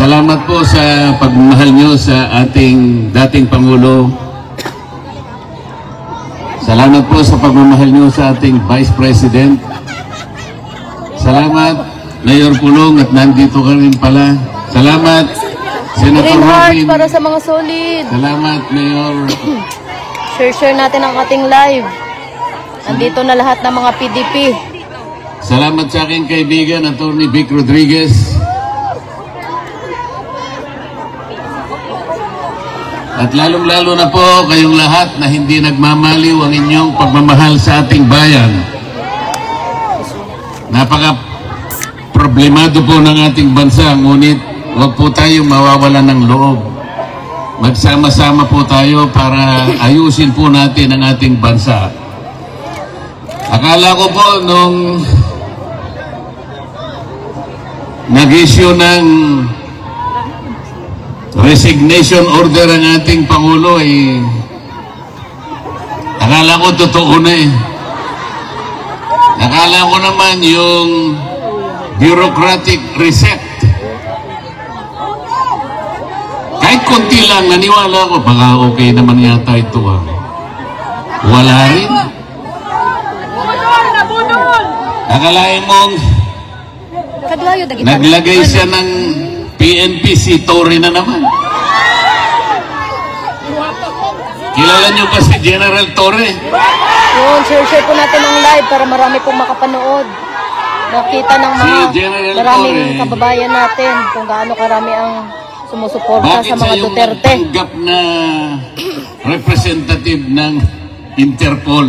Salamat po sa pagmamahal nyo sa ating dating Pangulo. Salamat po sa pagmamahal nyo sa ating Vice President. Salamat, Mayor Pulong, at nandito ka rin pala. Salamat, Senator Robin. Para sa mga solid. Salamat, Mayor. Share natin ang ating live. Nandito na lahat ng mga PDP. Salamat sa aking kaibigan, Atty. Vic Rodriguez. At lalong-lalo na po kayong lahat na hindi nagmamaliw ang inyong pagmamahal sa ating bayan. Napaka-problemado po ng ating bansa, ngunit huwag po tayong mawawalan ng loob. Magsama-sama po tayo para ayusin po natin ang ating bansa. Akala ko po nung nag-issue ng resignation order ang ating Pangulo, akala ko totoo na eh. Akala ko naman yung bureaucratic reset. Kahit konti lang, naniwala ko, baka okay naman yata ito ah. Wala rin. Akalain mong naglagay siya ng PNP, si Torre na naman. Kilala niyo ba si General Torre? Yun, share po natin ang live para marami pong makapanood. Nakita ng mga maraming kababayan natin kung gaano karami ang sumusuporta sa mga Duterte. Bakit siya yung tanggap na representative ng Interpol?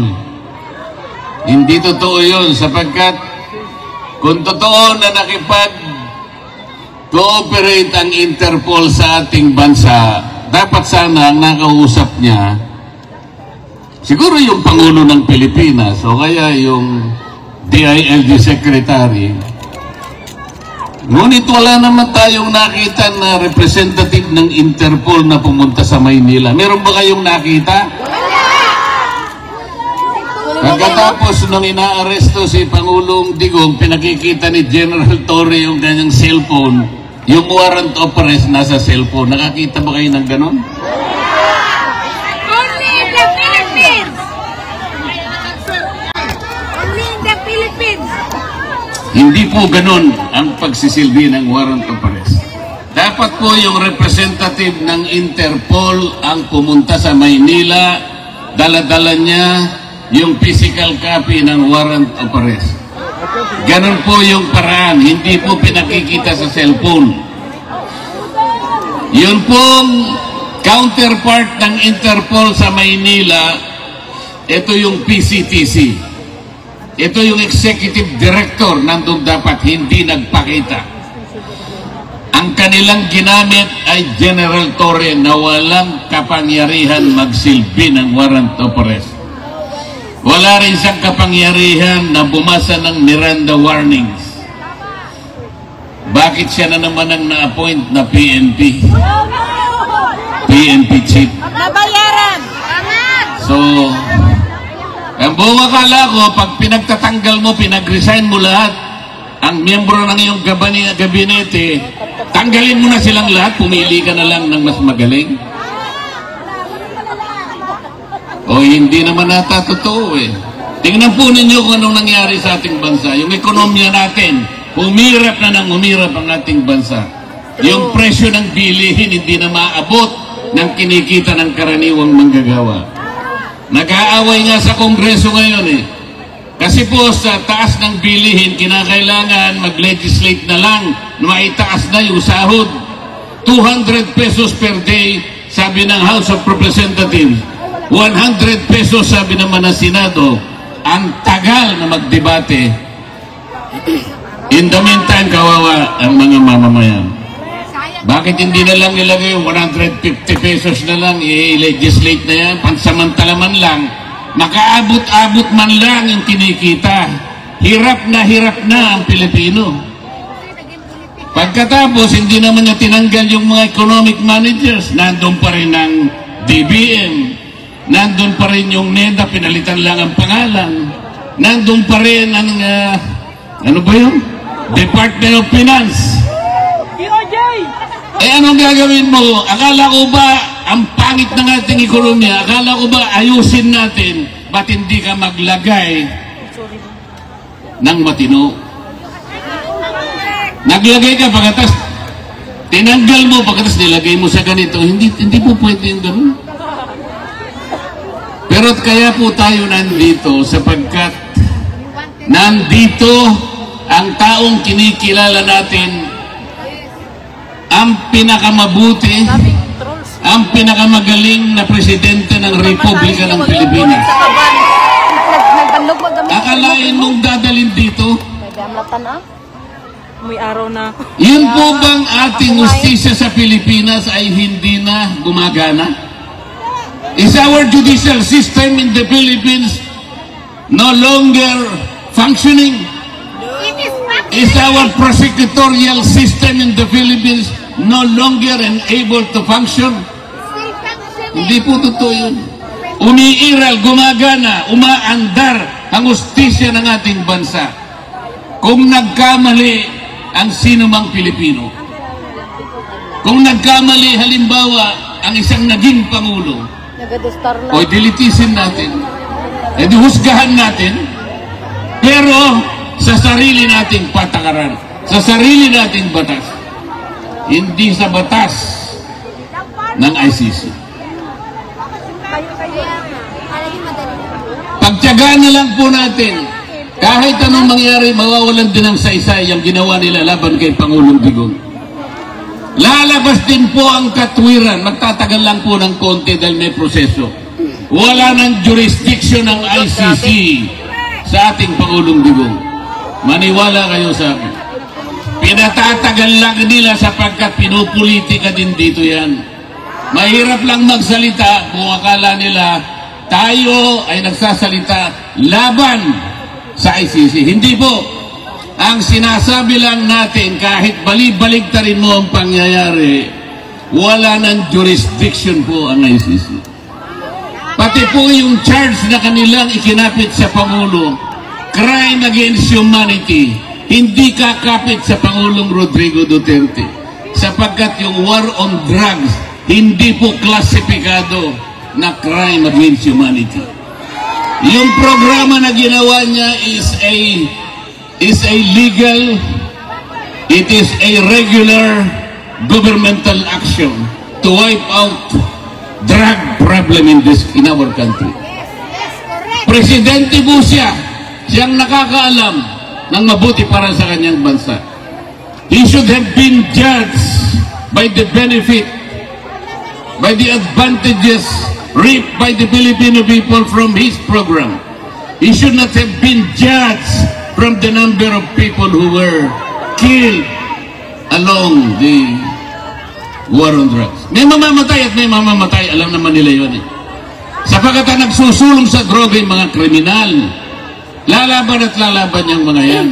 Hindi totoo yun, sapagkat kung totoo na cooperate ang Interpol sa ating bansa, dapat sana ang nakausap niya siguro yung Pangulo ng Pilipinas o kaya yung DILG Secretary. Ngunit wala naman tayong nakita na representative ng Interpol na pumunta sa Maynila. Meron ba kayong nakita? Pagkatapos nung inaaresto si Pangulong Digong, pinakikita ni General Torre yung kanyang cellphone, yung warrant of arrest nasa cellphone. Nakakita ba kayo ng ganon? Only in the Philippines! Only in the Philippines! Hindi po ganon ang pagsisilbi ng warrant of arrest. Dapat po yung representative ng Interpol ang pumunta sa Maynila, dala-dala niya yung physical copy ng warrant of arrest. Ganon po yung paraan, hindi po pinakikita sa cellphone. Yun pong counterpart ng Interpol sa Maynila, ito yung PCTC. Ito yung executive director, nandun dapat hindi nagpakita. Ang kanilang ginamit ay General Torre na walang kapangyarihan magsilbi ng warrant of arrest. Wala rin siyang kapangyarihan na bumasa ng Miranda warnings. Bakit siya na naman ang na-appoint na PNP? PNP chief. Nabayaran! So, ang buong akala ko, pag pinagtatanggal mo, pinag-resign mo lahat, ang miyembro ng iyong gabinete, tanggalin mo na silang lahat, pumili ka na lang ng mas magaling. O hindi naman nata totoo eh. Tingnan po ninyo kung anong nangyari sa ating bansa. Yung ekonomiya natin, humirap na ng humirap ang ating bansa. Yung presyo ng bilihin hindi na maabot ng kinikita ng karaniwang manggagawa. Nag-aaway nga sa Kongreso ngayon eh. Kasi po sa taas ng bilihin, kinakailangan mag-legislate na lang na maitaas na yung sahod. 200 pesos per day, sabi ng House of Representatives. 100 pesos sabi naman ng Senado. Ang tagal na magdebate. In the meantime, kawawa ang mga mamamayan. Bakit hindi na lang nilagay yung 150 pesos na lang, i-legislate na yan, pansamantala man lang, makaabot-abot man lang yung kinikita. Hirap na ang Pilipino. Pagkatapos, hindi naman niya tinanggal yung mga economic managers. Nandun pa rin ang DBM. Nandun pa rin yung NEDA, pinalitan lang ang pangalan. Nandun pa rin ang, ano ba yun? Department of Finance. Eh anong gagawin mo? Akala ko ba ang pangit ng ating ekonomiya? Akala ko ba ayusin natin? Ba't hindi ka maglagay ng matino? Naglagay ka pagkatas, tinanggal mo pagkatas nilagay mo sa ganito. Hindi po pwede yung ganun. Pero kaya po tayo nandito sapagkat nandito ang taong kinikilala natin ang pinakamabuti, ang pinakamagaling na presidente ng Republika ng Pilipinas. Akalain mong dadalhin dito? May araw na. Yun po bang ating justisya sa Pilipinas ay hindi na gumagana? Is our judicial system in the Philippines no longer functioning? Is our prosecutorial system in the Philippines no longer able to function? Hindi po totoo yun. Umiiral, gumagana, umaandar ang justisya ng ating bansa. Kung nagkamali ang sinumang Pilipino, kung nagkamali halimbawa ang isang naging Pangulo, o dilitisin natin, husgahan natin, pero sa sarili nating patakaran, sa sarili nating batas, hindi sa batas ng ICC. Pagtiyagaan na lang po natin, kahit anong mangyari, mawawalan din ng saysay ang ginawa nila laban kay Pangulong Digong. Lalabas din po ang katwiran, magtatagal lang po ng konti dahil may proseso. Wala ng jurisdiction ng ICC sa ating Pangulong Digong. Maniwala kayo sa akin. Pinatatagal lang nila sapagkat pinupolitika din dito yan. Mahirap lang magsalita kung akala nila tayo ay nagsasalita laban sa ICC. Hindi po. Ang sinasabi lang natin, kahit balik-baliktarin mo ang pangyayari, wala ng jurisdiction po ang ICC. Pati po yung charge na kanilang ikinapit sa Pangulo, crime against humanity, hindi kakapit sa Pangulong Rodrigo Duterte. Sapagkat yung war on drugs, hindi po klasipikado na crime against humanity. Yung programa na ginawa niya is a legal, it is a regular governmental action to wipe out drug problem in our country. Presidente po siyang nakakaalam ng mabuti para sa kanyang bansa. He should have been judged by the benefit, by the advantages reaped by the Filipino people from his program. He should not have been judged from the number of people who were killed along the war on drugs. May mamamatay at may mamamatay, alam naman nila yun eh. Sapagkat ang nagsusulong sa droga yung mga kriminal, lalaban at lalaban yung mga yan.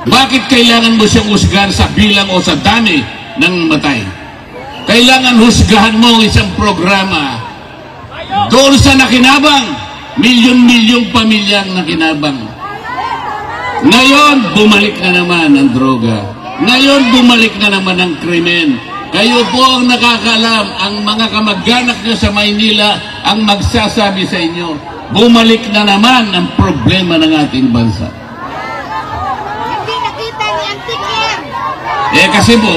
Bakit kailangan mo siyang husgahan sa bilang o sa dami ng matay? Kailangan husgahan mo isang programa doon sa nakinabang, milyon-milyong pamilyang nakinabang. Ngayon, bumalik na naman ang droga. Ngayon, bumalik na naman ang krimen. Kayo po ang nakakalam, ang mga kamag-anak nyo sa Maynila ang magsasabi sa inyo, bumalik na naman ang problema ng ating bansa. Hindi nakita ni Antiker. Kasi po,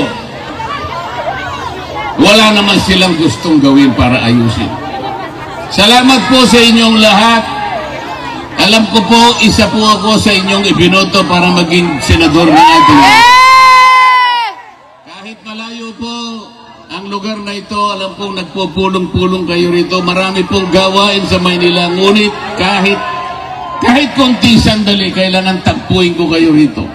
wala naman silang gustong gawin para ayusin. Salamat po sa inyong lahat. Alam ko po, isa po ako sa inyong ibinoto para maging senador ng ating. Kahit malayo po ang lugar na ito, alam pong nagpupulong-pulong kayo rito. Marami pong gawain sa Maynila. Ngunit kahit konti sandali, kailangan tagpuin ko kayo rito.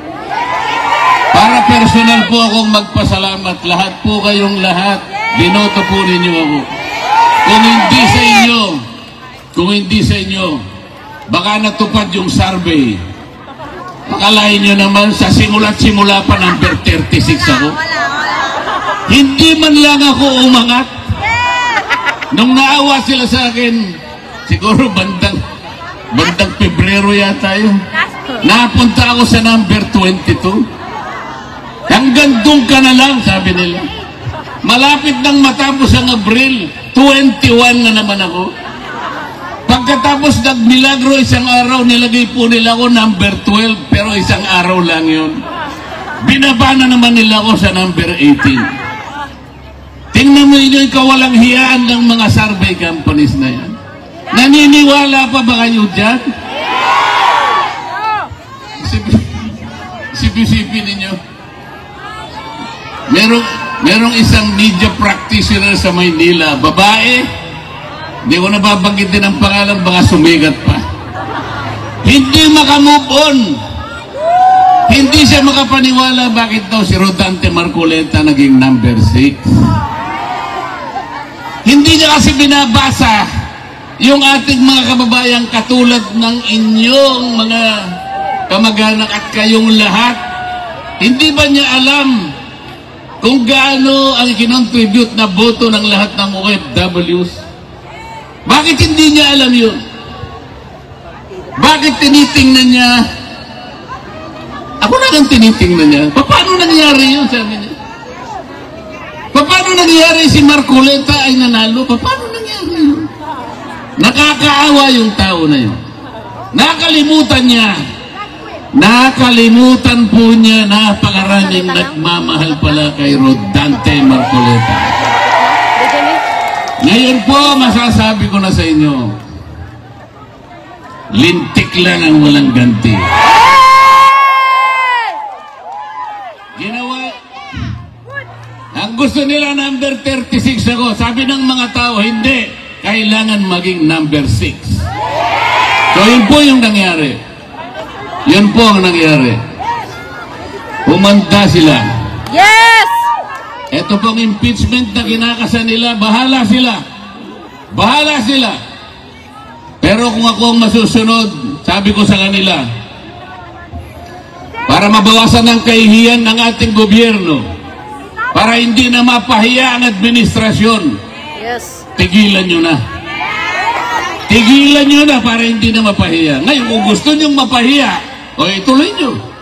Para personal po akong magpasalamat. Lahat po kayong lahat, binoto po ninyo ako. Kung hindi sa inyo, baka natupad yung survey. Akalain nyo naman, sa simula't-simula pa number 36 ako. Hindi man lang ako umangat. Nung naawa sila sa akin, siguro bandang Pebrero yata yun. Napunta ako sa number 22. Hanggang doon ka na lang, sabi nila. Malapit nang matapos ang Abril, 21 na naman ako. Pagkatapos nagmilagro isang araw, nilagay po nila ako number 12, pero isang araw lang yun. Binaba na naman nila ako sa number 18. Tingnan mo yun yung kawalang hiyaan ng mga survey companies na yan. Naniniwala pa ba kayo dyan? Sipi-sipi ninyo. Merong isang media practitioner sa Maynila, babae, hindi ko nababanggitin ang pangalan, baka sumigat pa. Hindi makamove on. Hindi siya makapaniwala bakit daw si Rodante Marcoleta naging number 6. Hindi niya kasi binabasa yung ating mga kababayang katulad ng inyong mga kamag-anak at kayong lahat. Hindi ba niya alam kung gaano ang kinontribute na boto ng lahat ng OFWs? Bakit hindi niya alam yun? Bakit tinitingnan niya? Ako na lang tinitingnan niya. Paano nangyari yun, sabi niya? Paano nangyari si Marcoleta ay nanalo? Paano nangyari yun? Nakakaawa yung tao na yun. Nakalimutan niya. Nakalimutan po niya na pakaraming nagmamahal pala kay Rodante Marcoleta. Ngayon po, masasabi ko na sa inyo, lintik lang ang walang ganti. Ginawa, ang gusto nila number 36 ako. Sabi ng mga tao, hindi, kailangan maging number 6. So yun po yung nangyari. Yun po ang nangyari. Humanda sila. Yes! Ito pong impeachment na kinakasan nila, bahala sila. Bahala sila. Pero kung ako ang masusunod, sabi ko sa kanila, para mabawasan ang kahihiyan ng ating gobyerno, para hindi na mapahiya ang administrasyon, Yes. tigilan nyo na. Tigilan nyo na para hindi na mapahiya. Ngayon, kung gusto nyong mapahiya, o ituloy nyo.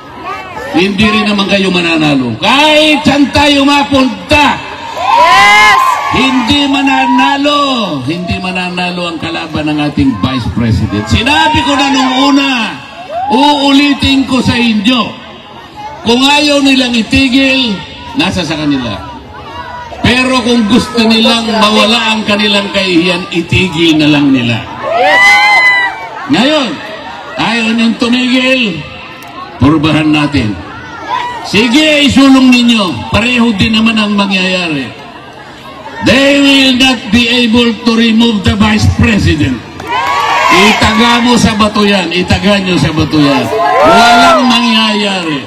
Hindi rin naman kayo mananalo. Kahit saan tayo mapunta, Yes! hindi mananalo. Hindi mananalo ang kalaban ng ating Vice President. Sinabi ko na nung una, uulitin ko sa inyo, kung ayaw nilang itigil, nasa sa kanila. Pero kung gusto nilang mawala ang kanilang kahihiyan, itigil na lang nila. Yes! Ngayon, ayaw niyong tumigil, purbahan natin. Sige, isulong ninyo. Pareho din naman ang mangyayari. They will not be able to remove the Vice President. Itaga mo sa bato yan. Itaga nyo sa bato yan. Walang mangyayari.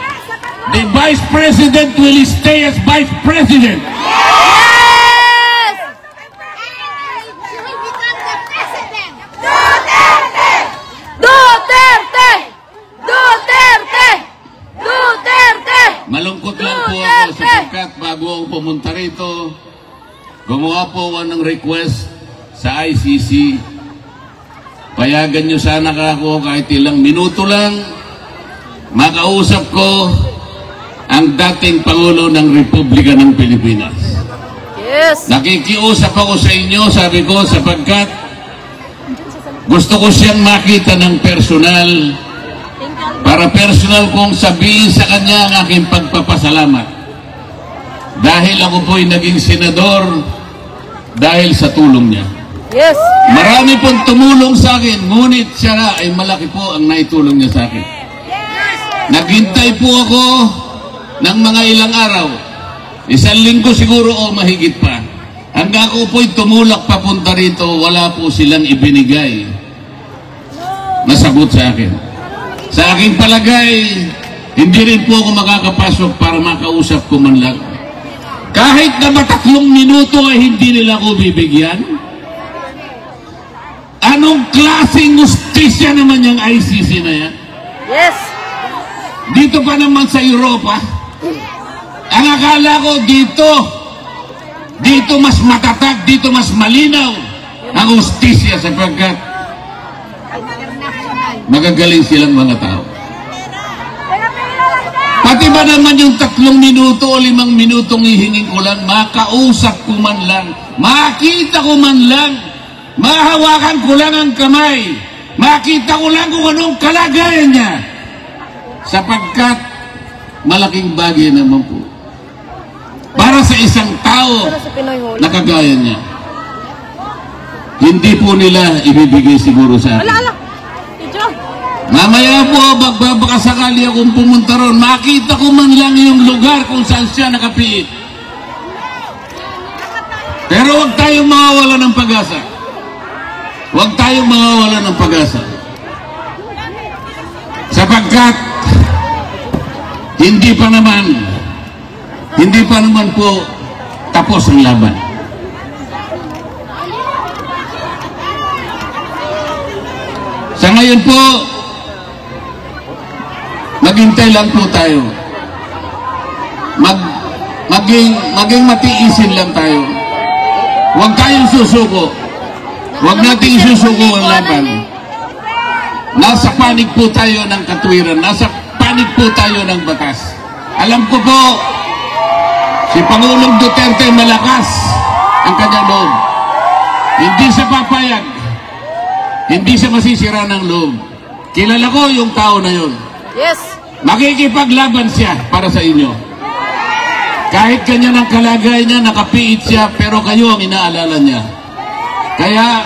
The Vice President will stay as Vice President. Yes! She will become the president. Duterte! Duterte! Duterte! Malungkot lang po ako sapagkat bago ako pumunta rito, gumawa po ako ng request sa ICC. Payagan nyo sana ako kahit ilang minuto lang makausap ko ang dating Pangulo ng Republika ng Pilipinas. Yes! Nakikiusap ako sa inyo, sabi ko, sapagkat gusto ko siyang makita ng personal para personal kong sabihin sa kanya ang aking pagpapasalamat. Dahil ako po'y naging senador dahil sa tulong niya. Yes! Marami pong tumulong sa akin, ngunit siya ay malaki po ang naitulong niya sa akin. Naghintay po ako ng mga ilang araw. 1 linggo siguro o mahigit pa. Hanggang ako po'y tumulak papunta rito, wala po silang ibinigay na sagot sa akin. Sa aking palagay, hindi rin po ako makakapasok para makausap ko man lang. Kahit na 3 minuto ay hindi nila ako bibigyan. Anong klaseng justisya naman yung ICC na yan? Yes! Dito pa naman sa Europa, ang akala ko dito mas matatag, dito mas malinaw ang justisya sapagkat magagaling silang mga tao. Pati ba naman yung 3 minuto o 5 minutong ihingin ko lang, makausap ko man lang, makita ko man lang, mahawakan ko lang ang kamay, makita ko lang kung anong kalagayan niya. Sapagkat malaking bagay naman po para sa isang tao na kagaya niya. Hindi po nila ibibigay siguro sa akin. Mamaya po, baka sakali akong pumunta ron, makita ko man lang yung lugar kung saan siya nakapiit. Pero huwag tayong mawawala ng pag-asa. Huwag tayong mawawala ng pag-asa. Sapagkat hindi pa naman po tapos ang laban. Sa ngayon po, maghintay lang po tayo. Maging matiisin lang tayo. Huwag tayong susuko. Huwag nating susuko ang laban. Nasa panig po tayo ng katwiran. Nasa panig po tayo ng batas. Alam ko po, si Pangulong Duterte malakas ang kanyang loob. Hindi siya papayag. Hindi siya masisira ng loob. Kilala ko yung tao na yun. Yes. Makikipaglaban siya para sa inyo. Kahit kanya ng kalagay niya, nakapiit siya, pero kayo ang inaalala niya. Kaya